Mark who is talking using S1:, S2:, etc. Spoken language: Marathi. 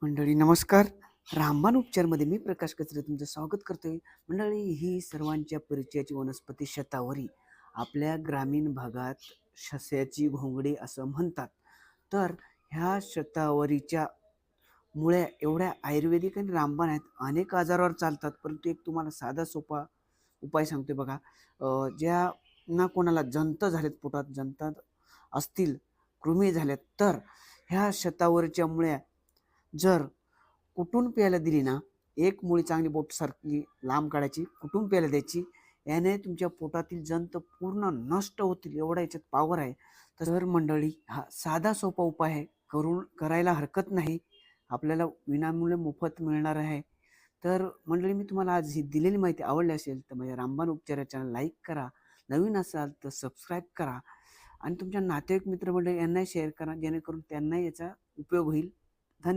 S1: मंडळी नमस्कार. रामबाण उपचारमध्ये मी प्रकाश कचरे तुमचं स्वागत करतोय. मंडळी, ही सर्वांच्या परिचयाची वनस्पती शतावरी आपल्या ग्रामीण भागात शस्याची घोंगडी असं म्हणतात. तर ह्या शतावरीच्या मुळ्या एवढ्या आयुर्वेदिक आणि रामबाण आहेत, अनेक आजारावर चालतात. परंतु एक तुम्हाला साधा सोपा उपाय सांगतोय बघा. ज्या ना कोणाला जंत झालेत, पोटात जंत असतील, कृमी झाल्यात, तर ह्या शतावरीच्या मुळ्या जर कुटून प्यायला दिली ना, एक मुळी चांगली बोटसारखी लांब काढायची, कुटून प्यायला द्यायची. याने तुमच्या पोटातील जंत पूर्ण नष्ट होतील, एवढा याच्यात पॉवर आहे. तर मंडळी, हा साधा सोपा उपाय आहे, करायला हरकत नाही. आपल्याला विनामूल्य मोफत मिळणार आहे. तर मंडळी, मी तुम्हाला आज ही दिलेली माहिती आवडली असेल तर माझ्या रामबाण उपचार चॅनल लाईक करा, नवीन असाल तर सबस्क्राईब करा आणि तुमच्या नातेवाईक मित्रमंडळी यांनाही शेअर करा, जेणेकरून त्यांनाही याचा उपयोग होईल. धन्यवाद.